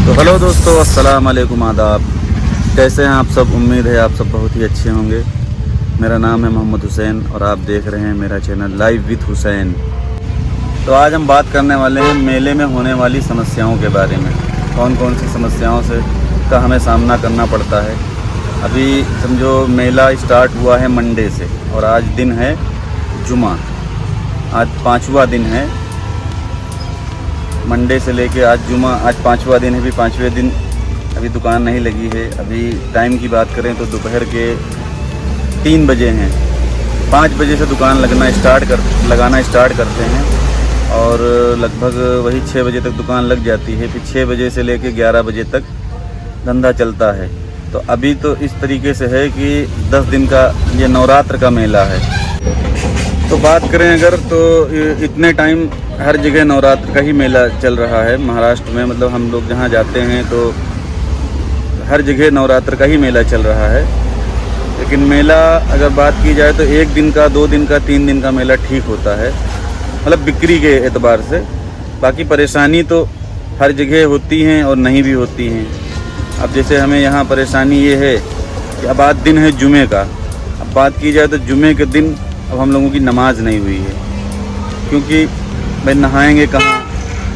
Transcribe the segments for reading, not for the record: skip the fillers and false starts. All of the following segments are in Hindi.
तो हेलो दोस्तों, अस्सलाम वालेकुम, आदाब। कैसे हैं आप सब? उम्मीद है आप सब बहुत ही अच्छे होंगे। मेरा नाम है मोहम्मद हुसैन और आप देख रहे हैं मेरा चैनल लाइव विद हुसैन। तो आज हम बात करने वाले हैं मेले में होने वाली समस्याओं के बारे में। कौन कौन सी समस्याओं से का हमें सामना करना पड़ता है। अभी समझो मेला स्टार्ट हुआ है मंडे से और आज दिन है जुमा। आज 5वां दिन है, मंडे से लेके आज जुमा। आज 5वां दिन है, भी 5वें दिन अभी दुकान नहीं लगी है। अभी टाइम की बात करें तो दोपहर के 3 बजे हैं। 5 बजे से दुकान लगाना स्टार्ट करते हैं और लगभग वही 6 बजे तक दुकान लग जाती है। फिर 6 बजे से लेके 11 बजे तक धंधा चलता है। तो अभी तो इस तरीके से है कि 10 दिन का ये नवरात्र का मेला है। तो बात करें अगर तो इतने टाइम हर जगह नवरात्र का ही मेला चल रहा है महाराष्ट्र में। मतलब हम लोग जहाँ जाते हैं तो हर जगह नवरात्र का ही मेला चल रहा है। लेकिन मेला अगर बात की जाए तो 1 दिन का, 2 दिन का, 3 दिन का मेला ठीक होता है, मतलब बिक्री के एतबार से। बाकी परेशानी तो हर जगह होती हैं और नहीं भी होती हैं। अब जैसे हमें यहाँ परेशानी ये है कि अब आज दिन है जुमे का। अब बात की जाए तो जुमे के दिन अब हम लोगों की नमाज नहीं हुई है, क्योंकि भाई नहाएंगे कहाँ।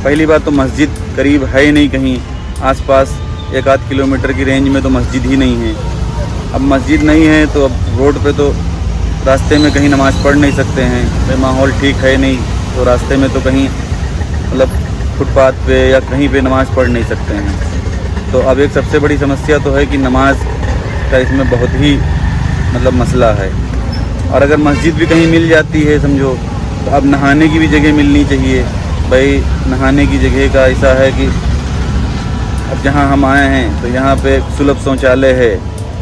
पहली बात तो मस्जिद करीब है ही नहीं, कहीं आसपास 1-8 किलोमीटर की रेंज में तो मस्जिद ही नहीं है। अब मस्जिद नहीं है तो अब रोड पे तो रास्ते में कहीं नमाज़ पढ़ नहीं सकते हैं। भाई माहौल ठीक है नहीं तो रास्ते में तो कहीं मतलब फुटपाथ पे या कहीं पे नमाज़ पढ़ नहीं सकते हैं। तो अब एक सबसे बड़ी समस्या तो है कि नमाज का इसमें बहुत ही मतलब मसला है। और अगर मस्जिद भी कहीं मिल जाती है समझो, तो अब नहाने की भी जगह मिलनी चाहिए। भाई नहाने की जगह का ऐसा है कि अब जहाँ हम आए हैं तो यहाँ पे सुलभ शौचालय है,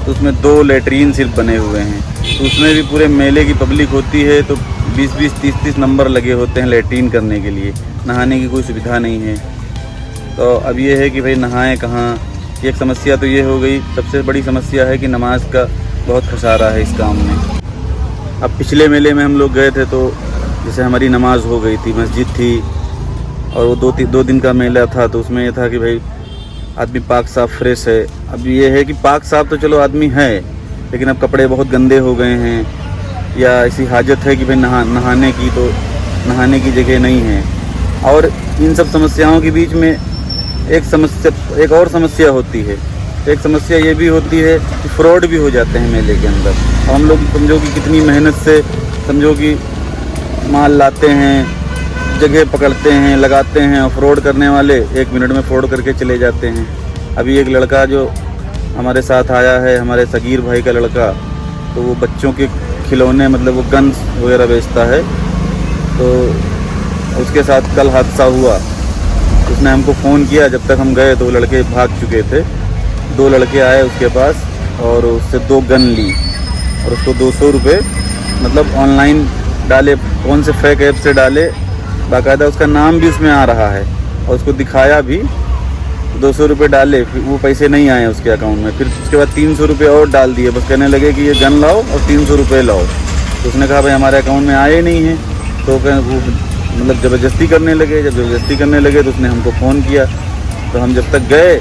तो उसमें 2 लेटरीन सिर्फ बने हुए हैं। तो उसमें भी पूरे मेले की पब्लिक होती है तो 20-20, 30-30 नंबर लगे होते हैं लेटरीन करने के लिए। नहाने की कोई सुविधा नहीं है। तो अब ये है कि भाई नहाएं कहाँ। एक समस्या तो ये हो गई। सबसे बड़ी समस्या है कि नमाज का बहुत खसारा है इस काम में। अब पिछले मेले में हम लोग गए थे तो जैसे हमारी नमाज हो गई थी, मस्जिद थी और वो 2 दिन का मेला था। तो उसमें ये था कि भाई आदमी पाक साफ फ्रेश है। अब ये है कि पाक साफ तो चलो आदमी है, लेकिन अब कपड़े बहुत गंदे हो गए हैं या ऐसी हाजत है कि भाई नहाने की, तो नहाने की जगह नहीं है। और इन सब समस्याओं के बीच में एक और समस्या होती है। एक समस्या ये भी होती है कि फ्रॉड भी हो जाते हैं मेले के अंदर। हम लोग समझो कि कितनी मेहनत से समझो कि माल लाते हैं, जगह पकड़ते हैं, लगाते हैं, और फ्रॉड करने वाले 1 मिनट में फ्रॉड करके चले जाते हैं। अभी एक लड़का जो हमारे साथ आया है, हमारे सगीर भाई का लड़का, तो वो बच्चों के खिलौने मतलब वो गन्स वगैरह बेचता है। तो उसके साथ कल हादसा हुआ। उसने हमको फ़ोन किया, जब तक हम गए तो वो लड़के भाग चुके थे। 2 लड़के आए उसके पास और उससे 2 गन ली और उसको 200 रुपये मतलब ऑनलाइन डाले, कौन से फेक ऐप से डाले, बाकायदा उसका नाम भी उसमें आ रहा है और उसको दिखाया भी। 200 रुपये डाले, फिर वो पैसे नहीं आए उसके अकाउंट में। फिर उसके बाद 300 रुपये और डाल दिए, बस कहने लगे कि ये गन लाओ और 300 रुपये लाओ। तो उसने कहा भाई हमारे अकाउंट में आए नहीं हैं। तो वो मतलब ज़बरदस्ती करने लगे। जब ज़बरदस्ती करने लगे तो उसने हमको फ़ोन किया। तो हम जब तक गए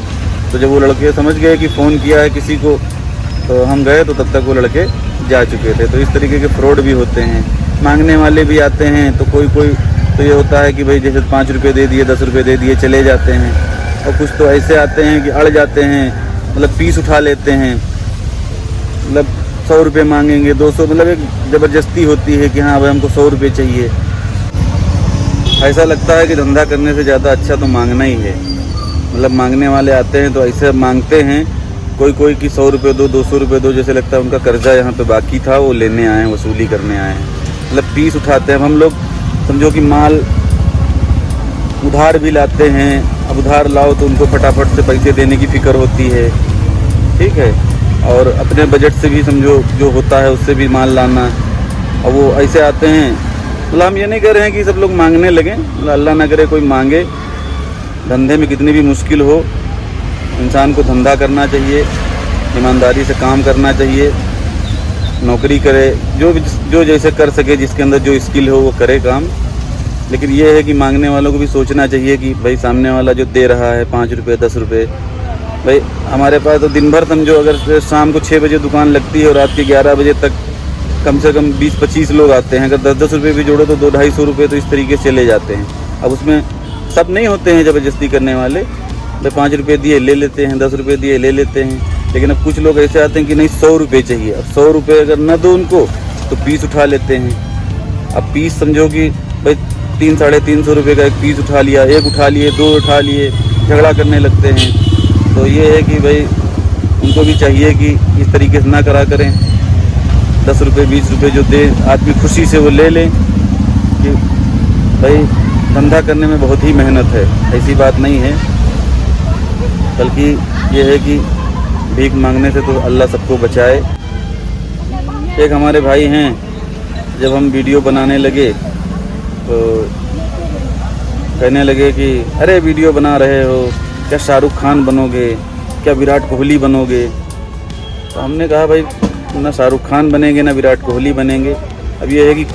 तो जब वो लड़के समझ गए कि फ़ोन किया है किसी को, तो हम गए तो तब तक वो लड़के जा चुके थे। तो इस तरीके के फ्रॉड भी होते हैं। मांगने वाले भी आते हैं तो कोई तो ये होता है कि भाई जैसे 5 रुपये दे दिए, 10 रुपये दे दिए, चले जाते हैं। और कुछ तो ऐसे आते हैं कि अड़ जाते हैं, मतलब पीस उठा लेते हैं, मतलब 100 रुपये मांगेंगे, 200, मतलब एक ज़बरदस्ती होती है कि हाँ भाई हमको 100 रुपये चाहिए। ऐसा लगता है कि धंधा करने से ज़्यादा अच्छा तो मांगना ही है। मतलब मांगने वाले आते हैं तो ऐसे मांगते हैं कोई कि 100 रुपये दो, 200 रुपये दो, जैसे लगता है उनका कर्जा यहाँ पे बाकी था, वो लेने आए हैं, वसूली करने आए हैं। मतलब पीस उठाते हैं। हम लोग समझो कि माल उधार भी लाते हैं। अब उधार लाओ तो उनको फटाफट से पैसे देने की फ़िक्र होती है, ठीक है। और अपने बजट से भी समझो जो होता है उससे भी माल लाना। और वो ऐसे आते हैं। मतलब हम ये नहीं कह रहे हैं कि सब लोग मांगने लगें, अल्लाह ना करे कोई मांगे। धंधे में कितनी भी मुश्किल हो, इंसान को धंधा करना चाहिए, ईमानदारी से काम करना चाहिए, नौकरी करे, जो जैसे कर सके, जिसके अंदर जो स्किल हो वो करे काम। लेकिन ये है कि मांगने वालों को भी सोचना चाहिए कि भाई सामने वाला जो दे रहा है 5 रुपये 10 रुपये, भाई हमारे पास तो दिन भर समझो अगर शाम को 6 बजे दुकान लगती है और रात के 11 बजे तक कम से कम 20-25 लोग आते हैं। अगर 10-10 रुपये भी जोड़ो तो 200-250 रुपये तो इस तरीके से चले जाते हैं। अब उसमें सब नहीं होते हैं ज़बरदस्ती करने वाले, भाई 5 रुपये दिए ले लेते हैं, 10 रुपये दिए ले लेते हैं। लेकिन अब कुछ लोग ऐसे आते हैं कि नहीं 100 रुपये चाहिए। अब 100 रुपये अगर न दो उनको तो पीस उठा लेते हैं। अब पीस समझो कि भाई 300-350 रुपये का एक पीस उठा लिया, एक उठा लिए, 2 उठा लिए, झगड़ा करने लगते हैं। तो ये है कि भाई उनको भी चाहिए कि इस तरीके से ना करा करें। 10 रुपये 20 रुपये जो दे आदमी खुशी से वो ले लें कि भाई धंधा करने में बहुत ही मेहनत है, ऐसी बात नहीं है। बल्कि ये है कि भीख मांगने से तो अल्लाह सबको बचाए। एक हमारे भाई हैं, जब हम वीडियो बनाने लगे तो कहने लगे कि अरे वीडियो बना रहे हो, क्या शाहरुख खान बनोगे, क्या विराट कोहली बनोगे। तो हमने कहा भाई ना शाहरुख खान बनेंगे ना विराट कोहली बनेंगे। अब ये है कि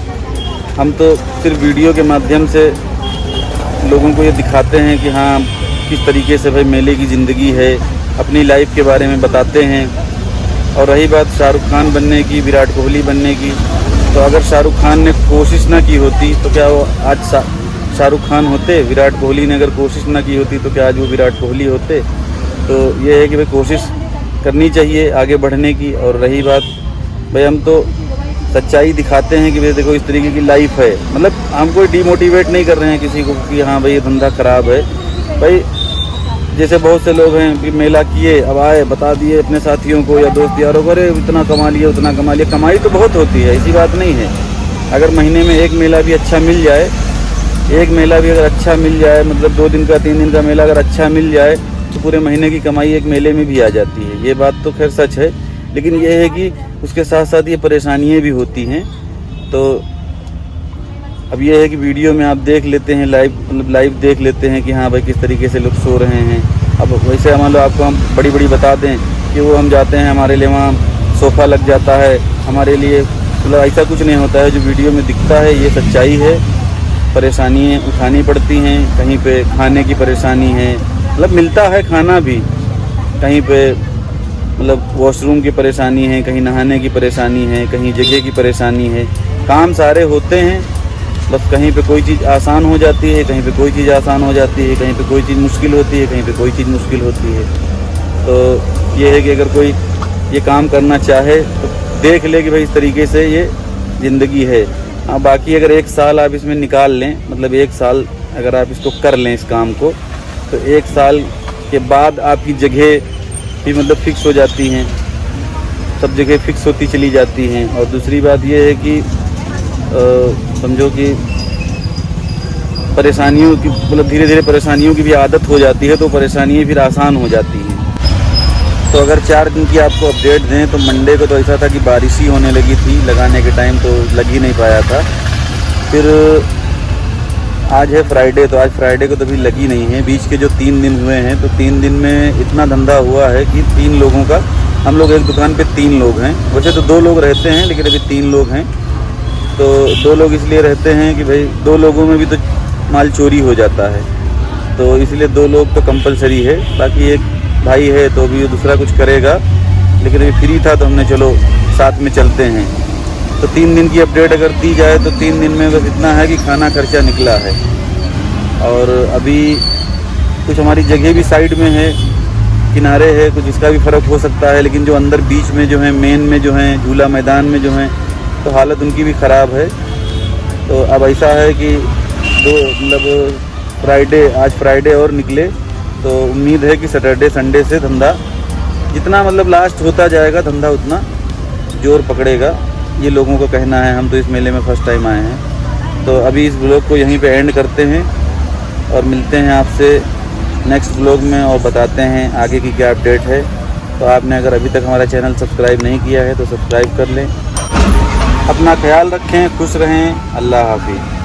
हम तो सिर्फ वीडियो के माध्यम से लोगों को ये दिखाते हैं कि हाँ किस तरीके से भाई मेले की ज़िंदगी है, अपनी लाइफ के बारे में बताते हैं। और रही बात शाहरुख खान बनने की, विराट कोहली बनने की, तो अगर शाहरुख खान ने कोशिश ना की होती तो क्या वो आज शाहरुख खान होते? विराट कोहली ने अगर कोशिश ना की होती तो क्या आज वो विराट कोहली होते? तो ये है कि भाई कोशिश करनी चाहिए आगे बढ़ने की। और रही बात भाई हम तो सच्चाई दिखाते हैं कि भाई देखो इस तरीके की लाइफ है। मतलब हम कोई डिमोटिवेट नहीं कर रहे हैं किसी को कि हाँ भाई ये धंधा ख़राब है। भाई जैसे बहुत से लोग हैं कि मेला किए, अब आए बता दिए अपने साथियों को या दोस्त यारों को, अरे इतना कमा लिए उतना कमा लिया। कमाई तो बहुत होती है, ऐसी बात नहीं है। अगर महीने में एक मेला भी अच्छा मिल जाए, एक मेला भी अगर अच्छा मिल जाए, मतलब 2 दिन का 3 दिन का मेला अगर अच्छा मिल जाए तो पूरे महीने की कमाई एक मेले में भी आ जाती है। ये बात तो खैर सच है। लेकिन ये है कि उसके साथ साथ ये परेशानियाँ भी होती हैं। तो अब ये है कि वीडियो में आप देख लेते हैं लाइव, मतलब लाइव देख लेते हैं कि हाँ भाई किस तरीके से लोग सो रहे हैं। अब वैसे मान लो आपको हम बड़ी बड़ी बता दें कि वो हम जाते हैं, हमारे लिए वहाँ सोफ़ा लग जाता है, हमारे लिए मतलब ऐसा कुछ नहीं होता है जो वीडियो में दिखता है। ये सच्चाई है। परेशानियाँ उठानी पड़ती हैं, कहीं पे खाने की परेशानी है, मतलब मिलता है खाना भी, कहीं पे मतलब वॉशरूम की परेशानी है, कहीं नहाने की परेशानी है, कहीं जगह की परेशानी है। काम सारे होते हैं, बस कहीं पे कोई चीज़ आसान हो जाती है, कहीं पे कोई चीज़ आसान हो जाती है, कहीं पे कोई चीज़ मुश्किल होती है, कहीं पे कोई चीज़ मुश्किल होती है। तो ये है कि अगर कोई ये काम करना चाहे तो देख ले कि भाई इस तरीके से ये ज़िंदगी है। हाँ बाकी अगर 1 साल आप इसमें निकाल लें, मतलब 1 साल अगर आप इसको कर लें इस काम को, तो 1 साल के बाद आपकी जगह भी मतलब फ़िक्स हो जाती हैं, सब जगह फ़िक्स होती चली जाती हैं। और दूसरी बात ये है कि समझो कि परेशानियों की मतलब धीरे धीरे परेशानियों की भी आदत हो जाती है, तो परेशानियाँ फिर आसान हो जाती हैं। तो अगर 4 दिन की आपको अपडेट दें तो मंडे को तो ऐसा था कि बारिश ही होने लगी थी, लगाने के टाइम तो लग ही नहीं पाया था। फिर आज है फ्राइडे, तो आज फ्राइडे को तो भी लगी नहीं है। बीच के जो 3 दिन हुए हैं तो 3 दिन में इतना धंधा हुआ है कि 3 लोगों का, हम लोग एक दुकान पे 3 लोग हैं, वैसे तो 2 लोग रहते हैं लेकिन अभी 3 लोग हैं। तो 2 लोग इसलिए रहते हैं कि भाई 2 लोगों में भी तो माल चोरी हो जाता है, तो इसलिए 2 लोग तो कंपलसरी है। बाकी एक भाई है तो भी दूसरा कुछ करेगा, लेकिन अभी फ्री था तो हमने चलो साथ में चलते हैं। तो 3 दिन की अपडेट अगर दी जाए तो 3 दिन में बस इतना है कि खाना खर्चा निकला है। और अभी कुछ हमारी जगह भी साइड में है, किनारे है, कुछ इसका भी फ़र्क हो सकता है। लेकिन जो अंदर बीच में जो है, मेन में जो है, झूला मैदान में जो है, तो हालत उनकी भी ख़राब है। तो अब ऐसा है कि मतलब फ्राइडे, आज फ्राइडे और निकले तो उम्मीद है कि सैटरडे संडे से धंधा जितना मतलब लास्ट होता जाएगा धंधा उतना जोर पकड़ेगा, ये लोगों का कहना है। हम तो इस मेले में फ़र्स्ट टाइम आए हैं। तो अभी इस ब्लॉग को यहीं पे एंड करते हैं और मिलते हैं आपसे नेक्स्ट ब्लॉग में और बताते हैं आगे की क्या अपडेट है। तो आपने अगर अभी तक हमारा चैनल सब्सक्राइब नहीं किया है तो सब्सक्राइब कर लें। अपना ख्याल रखें, खुश रहें, अल्लाह हाफिज़।